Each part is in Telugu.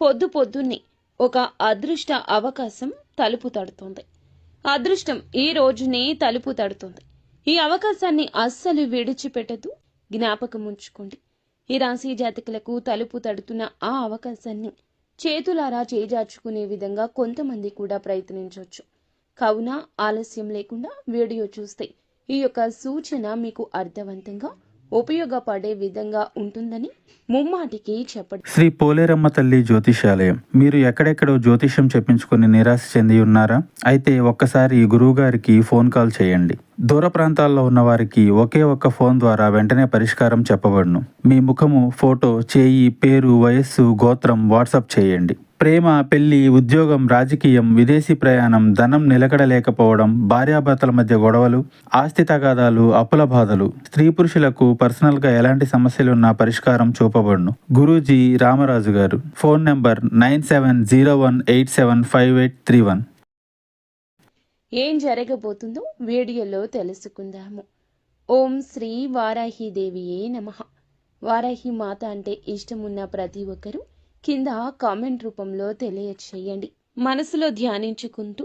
పొద్దు పొద్దున్నే ఒక అదృష్ట అవకాశం తలుపు తడుతుంది. అదృష్టం ఈ రోజునే తలుపు తడుతుంది. ఈ అవకాశాన్ని అస్సలు విడిచిపెట్టదు. జ్ఞాపకం ఉంచుకోండి. ఈ రాశి జాతకులకు తలుపు తడుతున్న ఆ అవకాశాన్ని చేతులారా చేజార్చుకునే విధంగా కొంతమంది కూడా ప్రయత్నించవచ్చు. కావున ఆలస్యం లేకుండా వీడియో చూస్తే ఈ యొక్క సూచన మీకు అర్థవంతంగా ఉపయోగపడే విధంగా ఉంటుందని ముమ్మాటికి చెప్పండి. శ్రీ పోలేరమ్మ తల్లి జ్యోతిషాలయం. మీరు ఎక్కడెక్కడో జ్యోతిష్యం చెప్పించుకుని నిరాశ చెంది ఉన్నారా? అయితే ఒక్కసారి గురువు గారికి ఫోన్ కాల్ చేయండి. దూర ప్రాంతాల్లో ఉన్న వారికి ఒకే ఒక్క ఫోన్ ద్వారా వెంటనే పరిష్కారం చెప్పబడును. మీ ముఖము, ఫోటో, చేయి, పేరు, వయస్సు, గోత్రం వాట్సాప్ చేయండి. ప్రేమ, పెళ్లి, ఉద్యోగం, రాజకీయం, విదేశీ ప్రయాణం, ధనం నిలకడలేకపోవడం, భార్యాభర్తల మధ్య గొడవలు, ఆస్తి తగాదాలు, అప్పుల బాధలు, స్త్రీ పురుషులకు పర్సనల్గా ఎలాంటి సమస్యలున్నా పరిష్కారం చూపబడును. గురూజీ రామరాజు గారు. Phone number 9701875831. ఏం జరగబోతుందో వీడియోలో తెలుసుకుందాము. ఓం శ్రీ వారాహిదేవియే నమః. వారాహి మాత అంటే ఇష్టమున్న ప్రతి ఒక్కరూ కింద కామెంట్ రూపంలో తెలియచేయండి. మనసులో ధ్యానించుకుంటూ,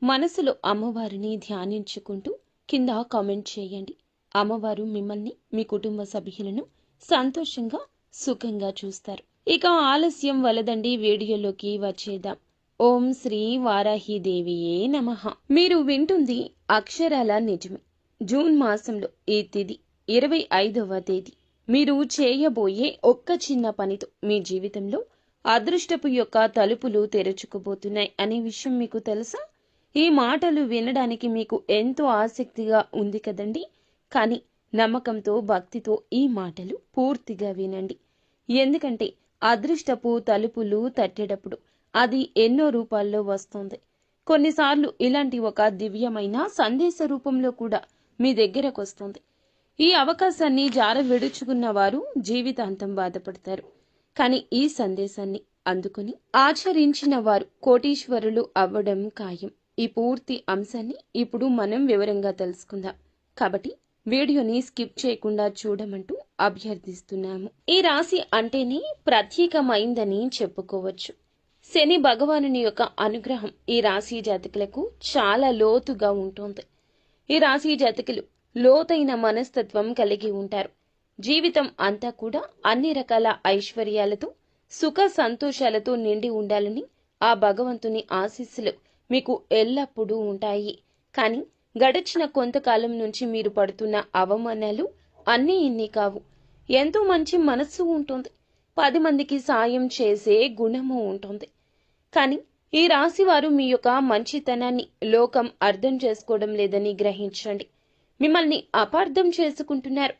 మనసులో అమ్మవారిని ధ్యానించుకుంటూ కింద కామెంట్ చేయండి. అమ్మవారు మిమ్మల్ని, మీ కుటుంబ సభ్యులను సంతోషంగా, సుఖంగా చూస్తారు. ఇక ఆలస్యం వలదండి, వీడియోలోకి వచ్చేద్దాం. ఓం శ్రీ వారాహిదేవియే నమః. మీరు వింటుంది అక్షరాల నిజమే. జూన్ మాసంలో ఈ తిథి 25వ తేదీ. మీరు చేయబోయే ఒక్క చిన్న పనితో మీ జీవితంలో అదృష్టపు యొక్క తలుపులు తెరుచుకోబోతున్నాయి అనే విషయం మీకు తెలుసా? ఈ మాటలు వినడానికి మీకు ఎంతో ఆసక్తిగా ఉంది కదండి. కానీ నమ్మకంతో, భక్తితో ఈ మాటలు పూర్తిగా వినండి. ఎందుకంటే అదృష్టపు తలుపులు తట్టేటప్పుడు అది ఎన్నో రూపాల్లో వస్తుంది. కొన్నిసార్లు ఇలాంటి ఒక దివ్యమైన సందేశ రూపంలో కూడా మీ దగ్గరకు వస్తుంది. ఈ అవకాశాన్ని జార విడుచుకున్న వారు జీవితాంతం బాధపడతారు. కానీ ఈ సందేశాన్ని అందుకుని ఆచరించిన వారు కోటీశ్వరులు అవ్వడం ఖాయం. ఈ పూర్తి అంశాన్ని ఇప్పుడు మనం వివరంగా తెలుసుకుందాం. కాబట్టి వీడియోని స్కిప్ చేయకుండా చూడమంటూ అభ్యర్థిస్తున్నాము. ఈ రాశి అంటేనే ప్రత్యేకమైందని చెప్పుకోవచ్చు. శని భగవానుని యొక్క అనుగ్రహం ఈ రాశి జాతకులకు చాలా లోతుగా ఉంటుంది. ఈ రాశి జాతకులు లోతైన మనస్తత్వం కలిగి ఉంటారు. జీవితం అంతా కూడా అన్ని రకాల ఐశ్వర్యాలతో, సుఖ సంతోషాలతో నిండి ఉండాలని ఆ భగవంతుని ఆశీస్సులు మీకు ఎల్లప్పుడూ ఉంటాయి. కానీ గడిచిన కొంతకాలం నుంచి మీరు పడుతున్న అవమానాలు అన్నీ ఇన్ని కావు. ఎంతో మంచి మనస్సు ఉంటుంది. 10 మందికి సాయం చేసే గుణము ఉంటుంది. కానీ ఈ రాశి వారు మీ యొక్క మంచితనాన్ని లోకం అర్థం చేసుకోవడం లేదని గ్రహించండి. మిమ్మల్ని అపార్థం చేసుకుంటున్నారు.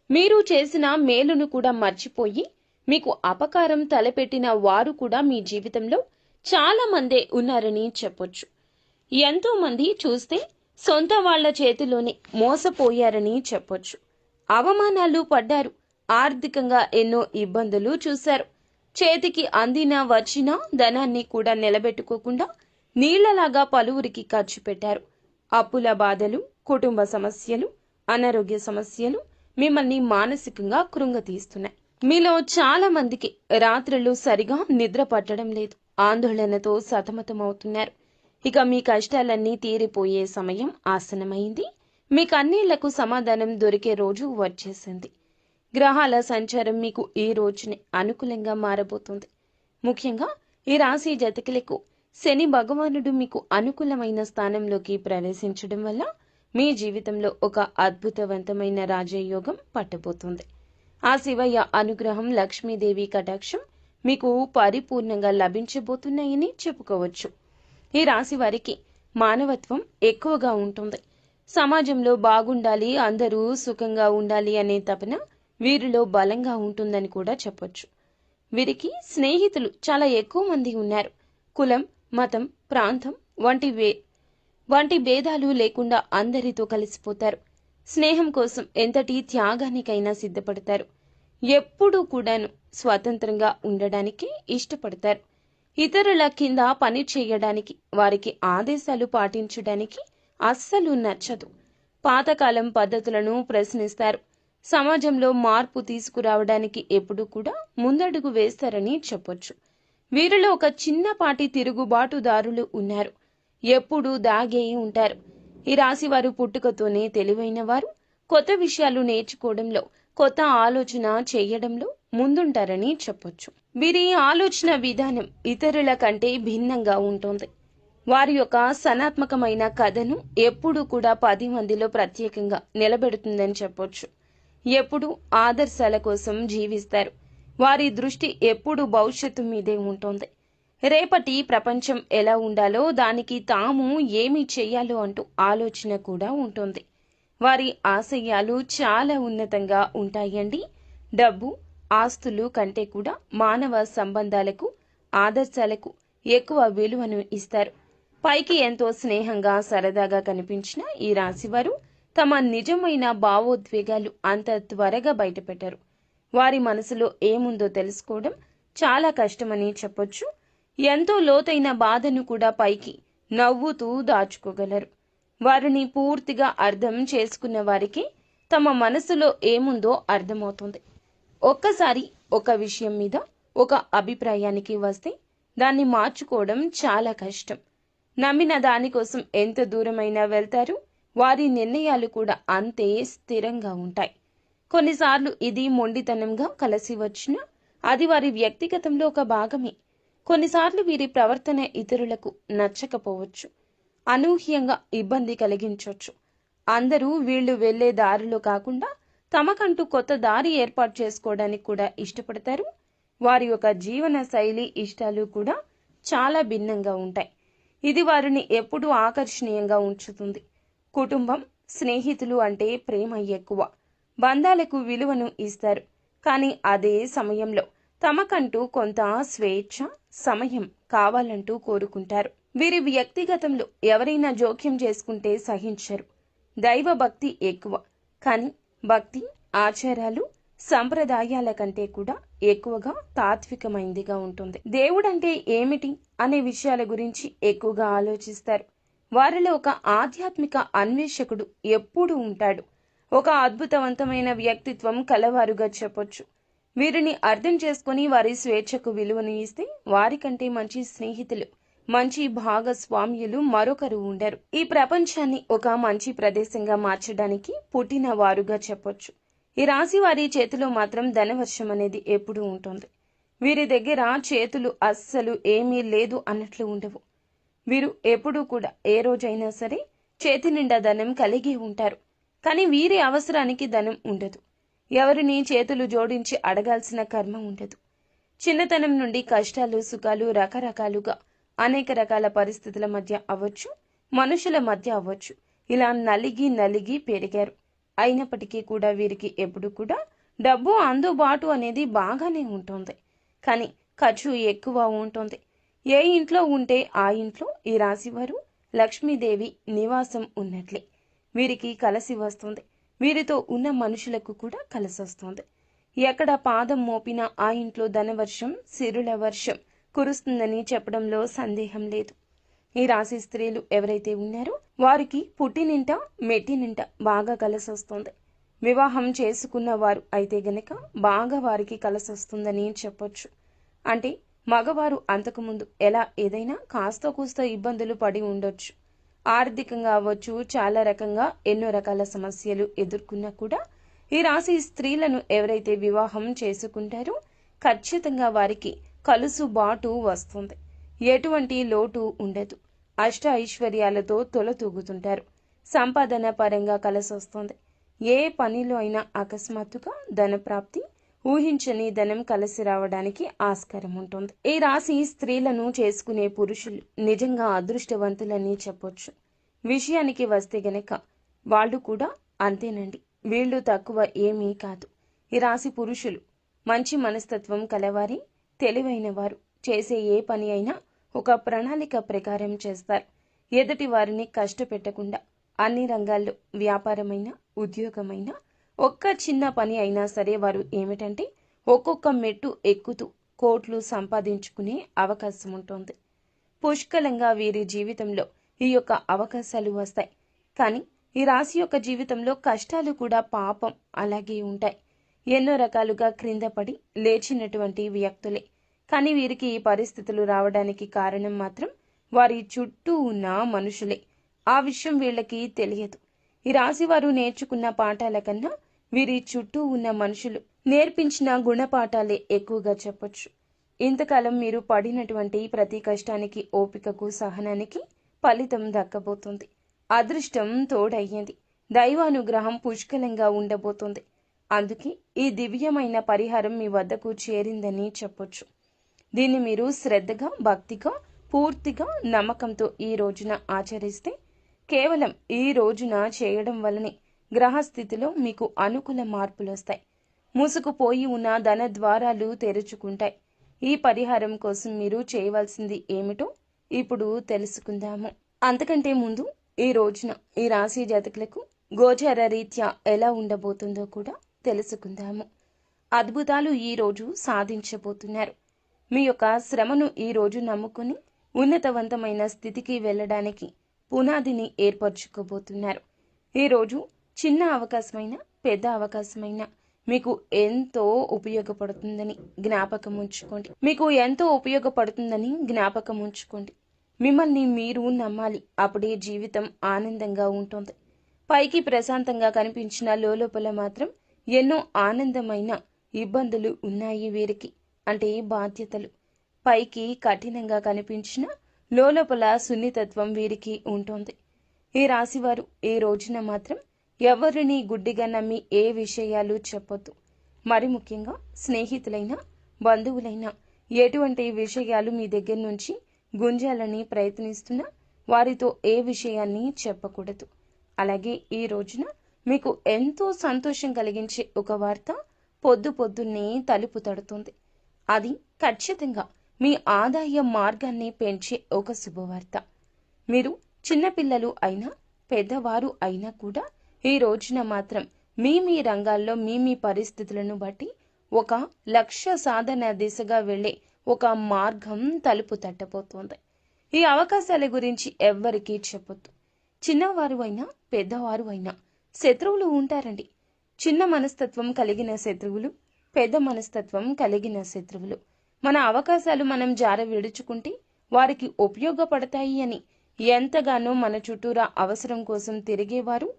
మీరు చేసిన మేలును కూడా మర్చిపోయి మీకు అపకారం తలపెట్టిన వారు కూడా మీ జీవితంలో చాలా మందే ఉన్నారని చెప్పొచ్చు. ఎంతో మంది చూస్తే సొంత వాళ్ల చేతిలోనే మోసపోయారని చెప్పొచ్చు. అవమానాలు పడ్డారు. ఆర్థికంగా ఎన్నో ఇబ్బందులు చూశారు. చేతికి అందిన వచ్చిన ధనాన్ని కూడా నిలబెట్టుకోకుండా నీళ్లలాగా పలువురికి ఖర్చు పెట్టారు. అప్పుల బాధలు, కుటుంబ సమస్యలు, అనారోగ్య సమస్యలు మిమ్మల్ని మానసికంగా కృంగతీస్తున్నాయి. మీలో చాలా మందికి రాత్రులు సరిగా నిద్ర పట్టడం లేదు. ఆందోళనతో సతమతమవుతున్నారు. ఇక మీ కష్టాలన్నీ తీరిపోయే సమయం ఆసనమైంది. మీ కన్నీళ్లకు సమాధానం దొరికే రోజు వచ్చేసింది. గ్రహాల సంచారం మీకు ఈ రోజునే అనుకూలంగా మారబోతుంది. ముఖ్యంగా ఈ రాశి జాతకులకు శని భగవానుడు మీకు అనుకూలమైన స్థానంలోకి ప్రవేశించడం వల్ల మీ జీవితంలో ఒక అద్భుతవంతమైన రాజయోగం పట్టబోతుంది. ఆ శివయ్య అనుగ్రహం, లక్ష్మీదేవి కటాక్షం మీకు పరిపూర్ణంగా లభించబోతున్నాయని చెప్పుకోవచ్చు. ఈ రాశి వారికి మానవత్వం ఎక్కువగా ఉంటుంది. సమాజంలో బాగుండాలి, అందరూ సుఖంగా ఉండాలి అనే తపన వీరిలో బలంగా ఉంటుందని కూడా చెప్పొచ్చు. వీరికి స్నేహితులు చాలా ఎక్కువ మంది ఉన్నారు. కులం, మతం, ప్రాంతం వంటి భేదాలు లేకుండా అందరితో కలిసిపోతారు. స్నేహం కోసం ఎంతటి త్యాగానికైనా సిద్ధపడతారు. ఎప్పుడూ కూడాను స్వతంత్రంగా ఉండడానికి ఇష్టపడతారు. ఇతరుల కింద పని చేయడానికి, వారికి ఆదేశాలు పాటించడానికి అస్సలు నచ్చదు. పాతకాలం పద్ధతులను ప్రశ్నిస్తారు. సమాజంలో మార్పు తీసుకురావడానికి ఎప్పుడూ కూడా ముందడుగు వేస్తారని చెప్పొచ్చు. వీరిలో ఒక చిన్నపాటి తిరుగుబాటుదారులు ఉన్నారు. ఎప్పుడూ దాగే ఉంటారు. ఈ రాశి వారు పుట్టుకతోనే తెలివైన వారు. కొత్త విషయాలు నేర్చుకోవడంలో, కొత్త ఆలోచన చేయడంలో ముందుంటారని చెప్పొచ్చు. వీరి ఆలోచన విధానం ఇతరుల కంటే భిన్నంగా ఉంటుంది. వారి యొక్క సనాత్మకమైన కథను ఎప్పుడూ కూడా 10 మందిలో ప్రత్యేకంగా నిలబెడుతుందని చెప్పొచ్చు. ఎప్పుడూ ఆదర్శాల కోసం జీవిస్తారు. వారి దృష్టి ఎప్పుడూ భవిష్యత్తు మీదే ఉంటుంది. రేపటి ప్రపంచం ఎలా ఉండాలో, దానికి తాము ఏమి చెయ్యాలో అంటూ ఆలోచన కూడా ఉంటుంది. వారి ఆశయాలు చాలా ఉన్నతంగా ఉంటాయండి. డబ్బు, ఆస్తులు కంటే కూడా మానవ సంబంధాలకు, ఆదర్శాలకు ఎక్కువ విలువను ఇస్తారు. పైకి ఎంతో స్నేహంగా, సరదాగా కనిపించిన ఈ రాశివారు తమ నిజమైన భావోద్వేగాలు అంత త్వరగా బయటపెట్టారు. వారి మనసులో ఏముందో తెలుసుకోవడం చాలా కష్టమని చెప్పొచ్చు. ఎంతో లోతైన బాధను కూడా పైకి నవ్వుతూ దాచుకోగలరు. వారిని పూర్తిగా అర్థం చేసుకున్న వారికి తమ మనసులో ఏముందో అర్థమవుతుంది. ఒక్కసారి ఒక విషయం మీద ఒక అభిప్రాయానికి వస్తే దాన్ని మార్చుకోవడం చాలా కష్టం. నమ్మిన దానికోసం ఎంత దూరమైనా వెళ్తారు. వారి నిర్ణయాలు కూడా అంతే స్థిరంగా ఉంటాయి. కొన్నిసార్లు ఇది మొండితనంగా కలిసి వచ్చినా అది వారి వ్యక్తిగతంలో ఒక భాగమే. కొన్నిసార్లు వీరి ప్రవర్తన ఇతరులకు నచ్చకపోవచ్చు, అనూహ్యంగా ఇబ్బంది కలిగించవచ్చు. అందరూ వీళ్ళు వెళ్లే దారిలో కాకుండా తమకంటూ కొత్త దారి ఏర్పాటు చేసుకోవడానికి కూడా ఇష్టపడతారు. వారి యొక్క జీవన శైలి, ఇష్టాలు కూడా చాలా భిన్నంగా ఉంటాయి. ఇది వారిని ఎప్పుడూ ఆకర్షణీయంగా ఉంచుతుంది. కుటుంబం, స్నేహితులు అంటే ప్రేమ ఎక్కువ. బంధాలకు విలువను ఇస్తారు. కానీ అదే సమయంలో తమకంటూ కొంత స్వేచ్ఛ, సమయం కావాలంటూ కోరుకుంటారు. వీరి వ్యక్తిగతంలో ఎవరైనా జోక్యం చేసుకుంటే సహించరు. దైవ భక్తి ఎక్కువ. కానీ భక్తి, ఆచారాలు, సంప్రదాయాల కంటే కూడా ఎక్కువగా తాత్వికమైందిగా ఉంటుంది. దేవుడంటే ఏమిటి అనే విషయాల గురించి ఎక్కువగా ఆలోచిస్తారు. వారిలో ఒక ఆధ్యాత్మిక అన్వేషకుడు ఎప్పుడూ ఉంటాడు. ఒక అద్భుతవంతమైన వ్యక్తిత్వం కలవారుగా చెప్పొచ్చు. వీరిని అర్థం చేసుకుని వారి స్వేచ్ఛకు విలువను ఇస్తే వారికంటే మంచి స్నేహితులు, మంచి భాగస్వామ్యులు మరొకరు ఉండరు. ఈ ప్రపంచాన్ని ఒక మంచి ప్రదేశంగా మార్చడానికి పుట్టిన వారుగా చెప్పొచ్చు. ఈ రాశి వారి చేతిలో మాత్రం ధనవర్షం అనేది ఎప్పుడూ ఉంటుంది. వీరి దగ్గర చేతులు అస్సలు ఏమీ లేదు అన్నట్లు ఉండవు. వీరు ఎప్పుడూ కూడా ఏ రోజైనా సరే చేతి నిండా ధనం కలిగి ఉంటారు. కానీ వీరి అవసరానికి ధనం ఉండదు. ఎవరిని చేతులు జోడించి అడగాల్సిన కర్మ ఉండదు. చిన్నతనం నుండి కష్టాలు, సుఖాలు రకరకాలుగా అనేక రకాల పరిస్థితుల మధ్య అవ్వచ్చు, మనుషుల మధ్య అవ్వచ్చు, ఇలా నలిగి పెరిగారు. అయినప్పటికీ కూడా వీరికి ఎప్పుడు కూడా డబ్బు అందుబాటు అనేది బాగానే ఉంటుంది. కానీ ఖర్చు ఎక్కువ ఉంటుంది. ఏ ఇంట్లో ఉంటే ఆ ఇంట్లో ఈ రాశివారు లక్ష్మీదేవి నివాసం ఉన్నట్లే. వీరికి కలిసి వస్తుంది. వీరితో ఉన్న మనుషులకు కూడా కలిసి వస్తుంది. ఎక్కడ పాదం మోపినా ఆ ఇంట్లో ధనవర్షం, సిరుల వర్షం కురుస్తుందని చెప్పడంలో సందేహం లేదు. ఈ రాశి స్త్రీలు ఎవరైతే ఉన్నారో వారికి పుట్టినింట, మెట్టినింట బాగా కలిసి వస్తుంది. వివాహం చేసుకున్న వారు అయితే గనక బాగా వారికి కలిసి వస్తుందని చెప్పొచ్చు. అంటే మగవారు అంతకుముందు ఎలా ఏదైనా కాస్త కూస్త ఇబ్బందులు పడి ఉండొచ్చు. ఆర్థికంగా అవ్వచ్చు, చాలా రకంగా ఎన్నో రకాల సమస్యలు ఎదుర్కొన్నా కూడా ఈ రాశి స్త్రీలను ఎవరైతే వివాహం చేసుకుంటారో ఖచ్చితంగా వారికి కలుసుబాటు వస్తుంది. ఎటువంటి లోటు ఉండదు. అష్ట ఐశ్వర్యాలతో తొలతూగుతుంటారు. సంపాదన పరంగా కలిసి వస్తుంది. ఏ పనిలో అయినా అకస్మాత్తుగా ధనప్రాప్తి, ఊహించని ధనం కలిసి రావడానికి ఆస్కారం ఉంటుంది. ఈ రాశి స్త్రీలను చేసుకునే పురుషులు నిజంగా అదృష్టవంతులని చెప్పొచ్చు. విషయానికి వస్తే గనక వాళ్ళు కూడా అంతేనండి. వీళ్ళు తక్కువ ఏమీ కాదు. ఈ రాశి పురుషులు మంచి మనస్తత్వం కలవారి, తెలివైన వారు. చేసే ఏ పని అయినా ఒక ప్రణాళిక ప్రకారం చేస్తారు. ఎదుటి వారిని కష్టపెట్టకుండా అన్ని రంగాల్లో వ్యాపారమైనా, ఉద్యోగమైనా, ఒక్క చిన్న పని అయినా సరే వారు ఏమిటంటే ఒక్కొక్క మెట్టు ఎక్కుతూ కోట్లు సంపాదించుకునే అవకాశం ఉంటుంది. పుష్కలంగా వీరి జీవితంలో ఈ యొక్క అవకాశాలు వస్తాయి. కానీ ఈ రాశి యొక్క జీవితంలో కష్టాలు కూడా పాపం అలాగే ఉంటాయి. ఎన్నో రకాలుగా క్రింద పడి లేచినటువంటి వ్యక్తులే. కానీ వీరికి ఈ పరిస్థితులు రావడానికి కారణం మాత్రం వారి చుట్టూ ఉన్న మనుషులే. ఆ విషయం వీళ్ళకి తెలియదు. ఈ రాశి వారు నేర్చుకున్న పాఠాల కన్నా వీరి చుట్టూ ఉన్న మనుషులు నేర్పించిన గుణపాఠాలే ఎక్కువగా చెప్పొచ్చు. ఇంతకాలం మీరు పడినటువంటి ప్రతి కష్టానికి, ఓపికకు, సహనానికి ఫలితం దక్కబోతుంది. అదృష్టం తోడయ్యింది. దైవానుగ్రహం పుష్కలంగా ఉండబోతుంది. అందుకే ఈ దివ్యమైన పరిహారం మీ వద్దకు చేరిందని చెప్పొచ్చు. దీన్ని మీరు శ్రద్ధగా, భక్తిగా, పూర్తిగా నమ్మకంతో ఈ రోజున ఆచరిస్తే, కేవలం ఈ రోజున చేయడం వల్లనే గ్రహస్థితిలో మీకు అనుకూల మార్పులు వస్తాయి. మూసుకుపోయి ఉన్న ధన ద్వారాలు తెరుచుకుంటాయి. ఈ పరిహారం కోసం మీరు చేయవలసింది ఏమిటో ఇప్పుడు తెలుసుకుందాము. అంతకంటే ముందు ఈ రోజున ఈ రాశి జాతకులకు గోచర రీత్యా ఎలా ఉండబోతుందో కూడా తెలుసుకుందాము. అద్భుతాలు ఈ రోజు సాధించబోతున్నారు. మీ యొక్క శ్రమను ఈ రోజు నమ్ముకుని ఉన్నతవంతమైన స్థితికి వెళ్ళడానికి పునాదిని ఏర్పరచుకోబోతున్నారు. ఈరోజు చిన్న అవకాశమైన, పెద్ద అవకాశమైన మీకు ఎంతో ఉపయోగపడుతుందని జ్ఞాపకం ఉంచుకోండి. మిమ్మల్ని మీరు నమ్మాలి. అప్పుడే జీవితం ఆనందంగా ఉంటుంది. పైకి ప్రశాంతంగా కనిపించిన లోపల మాత్రం ఎన్నో ఆనందమైన ఇబ్బందులు ఉన్నాయి వీరికి. అంటే బాధ్యతలు. పైకి కఠినంగా కనిపించిన లోపల సున్నితత్వం వీరికి ఉంటుంది. ఈ రాశివారు ఈ రోజున మాత్రం ఎవరిని గుడ్డిగా నమ్మి ఏ విషయాలు చెప్పొద్దు. మరి ముఖ్యంగా స్నేహితులైనా, బంధువులైనా ఎటువంటి విషయాలు మీ దగ్గర నుంచి గుంజాలని ప్రయత్నిస్తున్నా వారితో ఏ విషయాన్ని చెప్పకూడదు. అలాగే ఈ రోజున మీకు ఎంతో సంతోషం కలిగించే ఒక వార్త పొద్దున్నే తలుపు తడుతుంది. అది ఖచ్చితంగా మీ ఆదాయ మార్గాన్ని పెంచే ఒక శుభవార్త. మీరు చిన్నపిల్లలు అయినా, పెద్దవారు అయినా కూడా ఈ రోజున మాత్రం మీ రంగాల్లో మీ పరిస్థితులను బట్టి ఒక లక్ష్య సాధన దిశగా వెళ్లే ఒక మార్గం తలుపు తట్టబోతోంది. ఈ అవకాశాల గురించి ఎవ్వరికీ చెప్పొద్దు. చిన్నవారు అయినా, పెద్దవారు అయినా శత్రువులు ఉంటారండి. చిన్న మనస్తత్వం కలిగిన శత్రువులు, పెద్ద మనస్తత్వం కలిగిన శత్రువులు. మన అవకాశాలు మనం జార విడుచుకుంటే వారికి ఉపయోగపడతాయి అని ఎంతగానో మన చుట్టూరా అవసరం కోసం తిరిగేవారు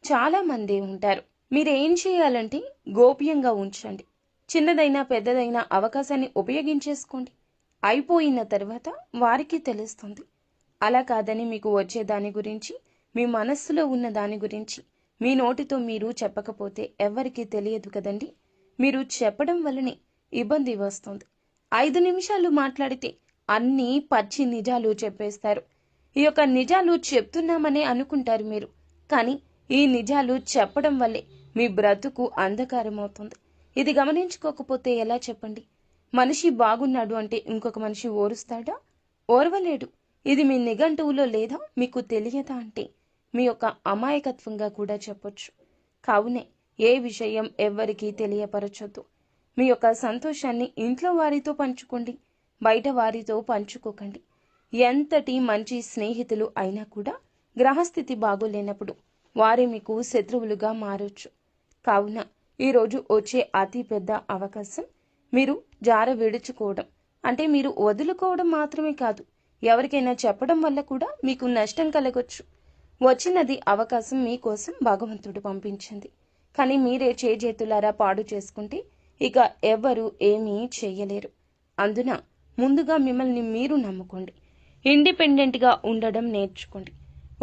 చాలా మందే ఉంటారు. మీరేం చేయాలంటే గోప్యంగా ఉంచండి. చిన్నదైనా పెద్దదైనా అవకాశాన్ని ఉపయోగించేసుకోండి. అయిపోయిన తర్వాత వారికి తెలుస్తుంది. అలా కాదని మీకు వచ్చే దాని గురించి, మీ మనస్సులో ఉన్న దాని గురించి మీ నోటితో మీరు చెప్పకపోతే ఎవ్వరికీ తెలియదు కదండి. మీరు చెప్పడం వల్లనే ఇబ్బంది వస్తుంది. 5 నిమిషాలు మాట్లాడితే అన్నీ పచ్చి నిజాలు చెప్పేస్తారు. ఈ యొక్క నిజాలు చెప్తున్నామనే అనుకుంటారు మీరు. కానీ ఈ నిజాలు చెప్పడం వల్లే మీ బ్రతుకు అంధకారం అవుతుంది. ఇది గమనించుకోకపోతే ఎలా చెప్పండి? మనిషి బాగున్నాడు అంటే ఇంకొక మనిషి ఓరుస్తాడా? ఓర్వలేడు. ఇది మీ నిఘంటువులో లేదా మీకు తెలియదా అంటే మీ యొక్క అమాయకత్వంగా కూడా చెప్పొచ్చు. కావునే ఏ విషయం ఎవ్వరికీ తెలియపరచొద్దు. మీ యొక్క సంతోషాన్ని ఇంట్లో వారితో పంచుకోండి, బయట వారితో పంచుకోకండి. ఎంతటి మంచి స్నేహితులు అయినా కూడా గ్రహస్థితి బాగోలేనప్పుడు వారే మీకు శత్రువులుగా మారొచ్చు. కావున ఈరోజు వచ్చే అతి పెద్ద అవకాశం మీరు జార విడుచుకోవడం, అంటే మీరు వదులుకోవడం మాత్రమే కాదు, ఎవరికైనా చెప్పడం వల్ల కూడా మీకు నష్టం కలగొచ్చు. వచ్చినది అవకాశం మీకోసం భగవంతుడు పంపించింది. కానీ మీరే చేజేతులారా పాడు చేసుకుంటే ఇక ఎవరు ఏమీ చెయ్యలేరు. అందున ముందుగా మిమ్మల్ని మీరు నమ్ముకోండి. ఇండిపెండెంట్గా ఉండడం నేర్చుకోండి.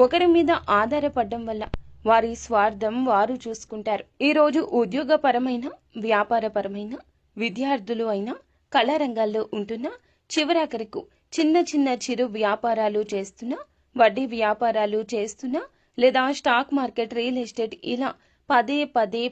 ఒకరి మీద ఆధారపడడం వల్ల వారి స్వార్థం వారు చూసుకుంటారు. ఈరోజు ఉద్యోగపరమైన, వ్యాపారపరమైన, విద్యార్థులు అయినా, కళారంగాల్లో ఉంటున్నా, చివరాఖరికు చిన్న చిరు వ్యాపారాలు చేస్తున్నా, వడ్డీ వ్యాపారాలు చేస్తున్నా, లేదా స్టాక్ మార్కెట్, రియల్ ఎస్టేట్ ఇలా పదే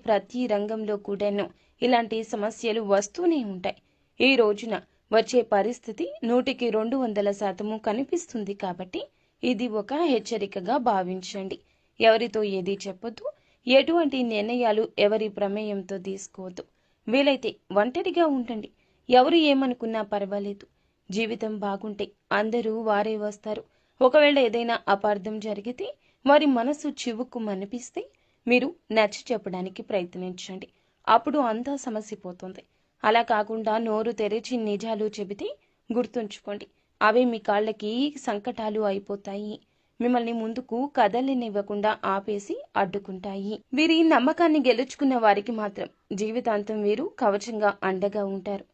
ప్రతి రంగంలో కూడాను ఇలాంటి సమస్యలు వస్తూనే ఉంటాయి. ఈ రోజున వచ్చే పరిస్థితి 100కి 200% కనిపిస్తుంది. కాబట్టి ఇది ఒక హెచ్చరికగా భావించండి. ఎవరితో ఏది చెప్పొద్దు. ఎటువంటి నిర్ణయాలు ఎవరి ప్రమేయంతో తీసుకోవద్దు. వీలైతే ఒంటరిగా ఉండండి. ఎవరు ఏమనుకున్నా పర్వాలేదు. జీవితం బాగుంటే అందరూ వారే వస్తారు. ఒకవేళ ఏదైనా అపార్థం జరిగితే, వారి మనసు చివుకు మనిపిస్తే మీరు నచ్చ చెప్పడానికి ప్రయత్నించండి. అప్పుడు అంతా సమసిపోతుంది. అలా కాకుండా నోరు తెరిచి నిజాలు చెబితే గుర్తుంచుకోండి, అవే మీ కాళ్ళకి సంకటాలు అయిపోతాయి. మిమ్మల్ని ముందుకు కదలనివ్వకుండా ఆపేసి అడ్డుకుంటాయి. వీరి నమ్మకాన్ని గెలుచుకున్న వారికి మాత్రం జీవితాంతం వీరు కవచంగా అండగా ఉంటారు.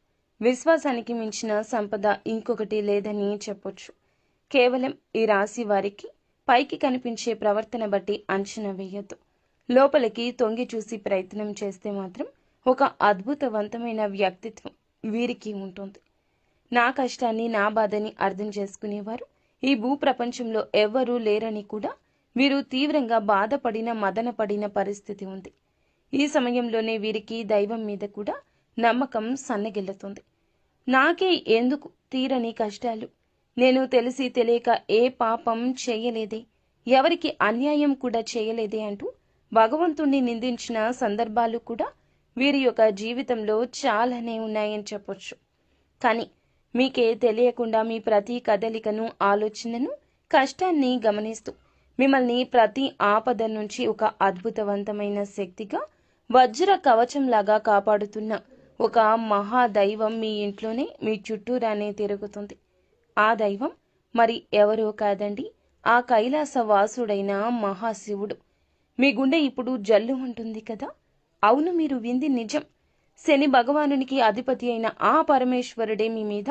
విశ్వాసానికి మించిన సంపద ఇంకొకటి లేదని చెప్పొచ్చు. కేవలం ఈ రాశి వారికి పైకి కనిపించే ప్రవర్తన బట్టి అంచనా వేయొద్దు. లోపలికి తొంగి చూసి ప్రయత్నం చేస్తే మాత్రం ఒక అద్భుతవంతమైన వ్యక్తిత్వం వీరికి ఉంటుంది. నా కష్టాన్ని, నా బాధని అర్థం చేసుకునేవారు ఈ భూప్రపంచంలో ఎవ్వరూ లేరని కూడా వీరు తీవ్రంగా బాధపడిన, మదనపడిన పరిస్థితి ఉంది. ఈ సమయంలోనే వీరికి దైవం మీద కూడా నమ్మకం సన్నగిల్లుతుంది. నాకే ఎందుకు తీరని కష్టాలు, నేను తెలిసి తెలియక ఏ పాపం చేయలేదే, ఎవరికి అన్యాయం కూడా చేయలేదే అంటూ భగవంతుణ్ణి నిందించిన సందర్భాలు కూడా వీరి యొక్క జీవితంలో చాలానే ఉన్నాయని చెప్పొచ్చు. కానీ మీకే తెలియకుండా మీ ప్రతి కదలికను, ఆలోచనను, కష్టాన్ని గమనిస్తూ మిమ్మల్ని ప్రతి ఆపద నుంచి ఒక అద్భుతవంతమైన శక్తిగా, వజ్ర కవచంలాగా కాపాడుతున్న ఒక మహాదైవం మీ ఇంట్లోనే, మీ చుట్టూరానే తిరుగుతుంది. ఆ దైవం మరి ఎవరో కాదండి, ఆ కైలాస వాసుడైన మహాశివుడు. మీ గుండె ఇప్పుడు జల్లు ఉంటుంది కదా? అవును, మీరు వింది నిజం. శని భగవానునికి అధిపతి అయిన ఆ పరమేశ్వరుడే మీ మీద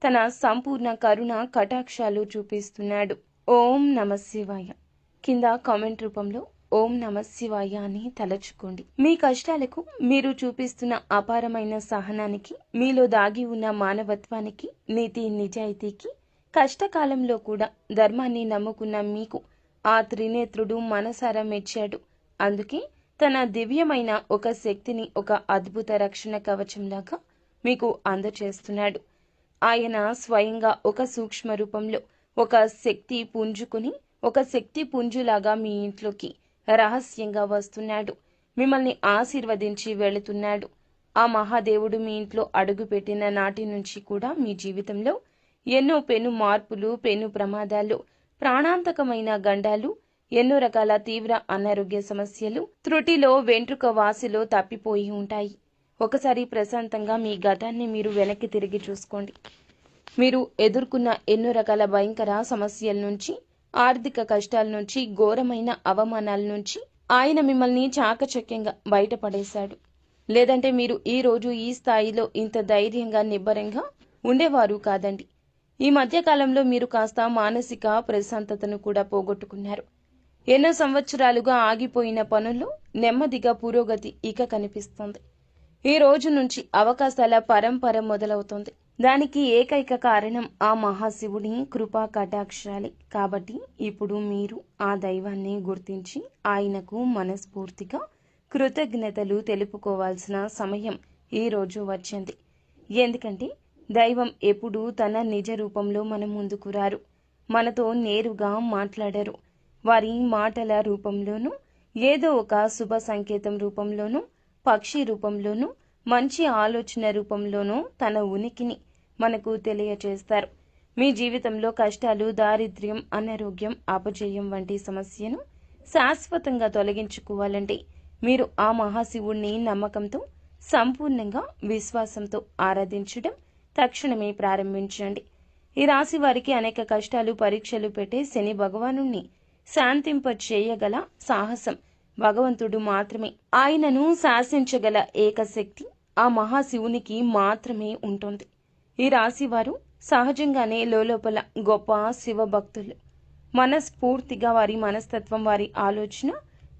తన సంపూర్ణ కరుణ కటాక్షాలు చూపిస్తున్నాడు. ఓం నమ శివాయ. కింద కామెంట్ రూపంలో ఓం నమ శివాయ అని తలచుకోండి. మీ కష్టాలకు మీరు చూపిస్తున్న అపారమైన సహనానికి, మీలో దాగి ఉన్న మానవత్వానికి, నీతి నిజాయితీకి, కష్టకాలంలో కూడా ధర్మాన్ని నమ్ముకున్న మీకు ఆ త్రినేత్రుడు మనసారా మెచ్చాడు. అందుకే తన దివ్యమైన ఒక శక్తిని ఒక అద్భుత రక్షణ కవచంలాగా మీకు అందచేస్తున్నాడు. ఆయన స్వయంగా ఒక సూక్ష్మ రూపంలో ఒక శక్తి పుంజుకుని, ఒక శక్తి పుంజులాగా మీ ఇంట్లోకి రహస్యంగా వస్తున్నాడు. మిమ్మల్ని ఆశీర్వదించి వెళుతున్నాడు. ఆ మహాదేవుడు మీ ఇంట్లో అడుగుపెట్టిన నాటి నుంచి కూడా మీ జీవితంలో ఎన్నో పెను మార్పులు, పెను ప్రమాదాలు, ప్రాణాంతకమైన గండాలు, ఎన్నో రకాల తీవ్ర అనారోగ్య సమస్యలు, త్రుటిలో వెంట్రుక వాసిలో తప్పిపోయి ఉంటాయి. ఒకసారి ప్రశాంతంగా మీ గతాన్ని మీరు వెనక్కి తిరిగి చూసుకోండి. మీరు ఎదుర్కొన్న ఎన్నో రకాల భయంకర సమస్యల నుంచి, ఆర్థిక కష్టాల నుంచి, ఘోరమైన అవమానాల నుంచి ఆయన మిమ్మల్ని చాకచక్యంగా బయటపడేశాడు. లేదంటే మీరు ఈ రోజు ఈ స్థాయిలో ఇంత ధైర్యంగా, నిబ్బరంగా ఉండేవారు కాదండి. ఈ మధ్యకాలంలో మీరు కాస్త మానసిక ప్రశాంతతను కూడా పోగొట్టుకున్నారు. ఎన్నో సంవత్సరాలుగా ఆగిపోయిన పనుల్లో నెమ్మదిగా పురోగతి ఇక కనిపిస్తుంది. ఈ రోజు నుంచి అవకాశాల పరంపర మొదలవుతుంది. దానికి ఏకైక కారణం ఆ మహాశివుని కృపా కటాక్షాలే. కాబట్టి ఇప్పుడు మీరు ఆ దైవాన్ని గుర్తించి ఆయనకు మనస్ఫూర్తిగా కృతజ్ఞతలు తెలుపుకోవాల్సిన సమయం ఈ రోజు వచ్చింది. ఎందుకంటే దైవం ఎప్పుడూ తన నిజ రూపంలో మన ముందుకు రారు, మనతో నేరుగా మాట్లాడరు. వారి మాటల రూపంలోనూ, ఏదో ఒక శుభ సంకేతం రూపంలోనూ, పక్షి రూపంలోనూ, మంచి ఆలోచన రూపంలోనూ తన ఉనికిని మనకు తెలియచేస్తారు. మీ జీవితంలో కష్టాలు, దారిద్ర్యం, అనారోగ్యం, అపజయం వంటి సమస్యను శాశ్వతంగా తొలగించుకోవాలంటే మీరు ఆ మహాశివుణ్ణి నమ్మకంతో, సంపూర్ణంగా విశ్వాసంతో ఆరాధించడం తక్షణమే ప్రారంభించండి. ఈ రాశి వారికి అనేక కష్టాలు, పరీక్షలు పెట్టే శని భగవానుణ్ణి శాంతింప చేయగల సాహసం భగవంతుడు మాత్రమే. ఆయనను శాసించగల ఏకశక్తి ఆ మహాశివునికి మాత్రమే ఉంటుంది. ఈ రాశి వారు సహజంగానే లోపల గొప్ప శివభక్తులు. మనస్ఫూర్తిగా వారి మనస్తత్వం, వారి ఆలోచన,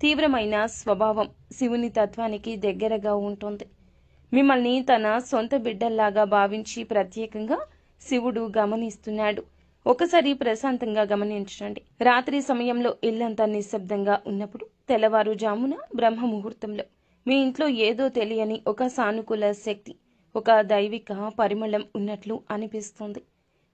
తీవ్రమైన స్వభావం శివుని తత్వానికి దగ్గరగా ఉంటుంది. మిమ్మల్ని తన సొంత బిడ్డల్లాగా భావించి ప్రత్యేకంగా శివుడు గమనిస్తున్నాడు. ఒకసారి ప్రశాంతంగా గమనించండి. రాత్రి సమయంలో ఇల్లంతా నిశ్శబ్దంగా ఉన్నప్పుడు, తెల్లవారుజామున బ్రహ్మ ముహూర్తంలో మీ ఇంట్లో ఏదో తెలియని ఒక సానుకూల శక్తి, ఒక దైవిక పరిమళం ఉన్నట్లు అనిపిస్తుంది.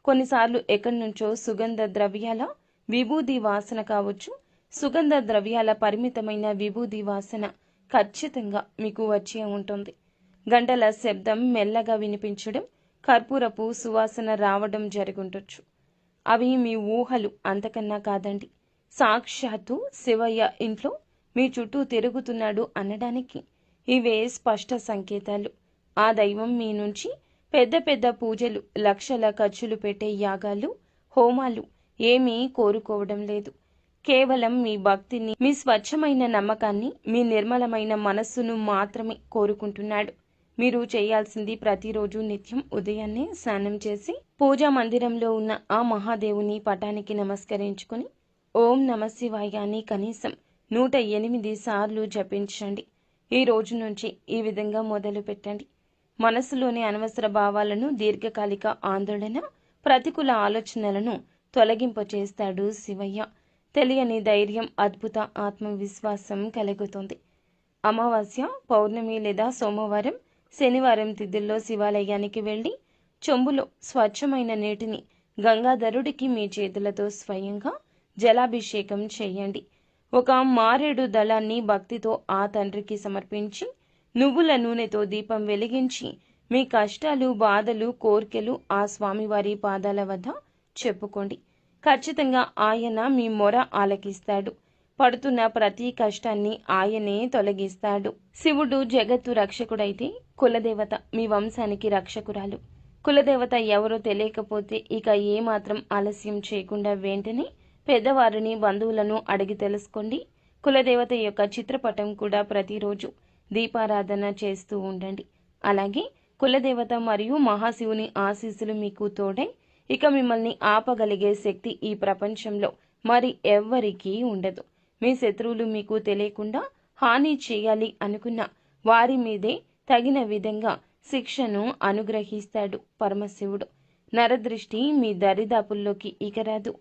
కొన్నిసార్లు ఎక్కడి నుంచో సుగంధ ద్రవ్యాల విభూది వాసన కావచ్చు. సుగంధ ద్రవ్యాల పరిమితమైన విభూది వాసన ఖచ్చితంగా మీకు వచ్చే ఉంటుంది. గంటల శబ్దం మెల్లగా వినిపించడం, కర్పూరపు సువాసన రావడం జరుగుండొచ్చు. అవి మీ ఊహలు, అంతకన్నా కాదండి. సాక్షాత్తు శివయ్య ఇంట్లో మీ చుట్టూ తిరుగుతున్నాడు అనడానికి ఇవే స్పష్ట సంకేతాలు. ఆ దైవం మీ నుంచి పెద్ద పెద్ద పూజలు, లక్షల ఖర్చులు పెట్టే యాగాలు, హోమాలు ఏమీ కోరుకోవడం లేదు. కేవలం మీ భక్తిని, మీ స్వచ్ఛమైన నమ్మకాన్ని, మీ నిర్మలమైన మనస్సును మాత్రమే కోరుకుంటున్నాడు. మీరు చేయాల్సింది ప్రతిరోజు నిత్యం ఉదయాన్నే స్నానం చేసి పూజా మందిరంలో ఉన్న ఆ మహాదేవుని పటానికి నమస్కరించుకుని ఓం నమశివాయ అని కనీసం 108 సార్లు జపించండి. ఈ రోజు నుంచి ఈ విధంగా మొదలు పెట్టండి. మనసులోని అనవసర భావాలను, దీర్ఘకాలిక ఆందోళన, ప్రతికూల ఆలోచనలను తొలగింపచేస్తాడు శివయ్య. తెలియని ధైర్యం, అద్భుత ఆత్మవిశ్వాసం కలుగుతుంది. అమావాస్య, పౌర్ణమి లేదా సోమవారం, శనివారం తిథుల్లో శివాలయానికి వెళ్ళి చెంబులో స్వచ్ఛమైన నీటిని గంగాధరుడికి మీ చేతులతో స్వయంగా జలాభిషేకం చేయండి. ఒక మారేడు దళాన్ని భక్తితో ఆ తండ్రికి సమర్పించి నువ్వుల నూనెతో దీపం వెలిగించి మీ కష్టాలు, బాధలు, కోర్కెలు ఆ స్వామివారి పాదాల వద్ద చెప్పుకోండి. ఖచ్చితంగా ఆయన మీ మొర ఆలకిస్తాడు. పడుతున్న ప్రతి కష్టాన్ని ఆయనే తొలగిస్తాడు. శివుడు జగత్తు రక్షకుడైతే కులదేవత మీ వంశానికి రక్షకురాలు. కులదేవత ఎవరో తెలియకపోతే ఇక ఏమాత్రం ఆలస్యం చేయకుండా వెంటనే పెద్దవారిని, బంధువులను అడిగి తెలుసుకోండి. కులదేవత యొక్క చిత్రపటం కూడా ప్రతిరోజు దీపారాధన చేస్తూ ఉండండి. అలాగే కులదేవత మరియు మహాశివుని ఆశీస్సులు మీకు తోడై ఇక మిమ్మల్ని ఆపగలిగే శక్తి ఈ ప్రపంచంలో మరి ఎవ్వరికీ ఉండదు. మీ శత్రువులు మీకు తెలియకుండా హాని చేయాలి అనుకున్న వారి మీదే తగిన విధంగా శిక్షను అనుగ్రహిస్తాడు పరమశివుడు. నరదృష్టి మీ దరిదాపుల్లోకి ఇక రాదు.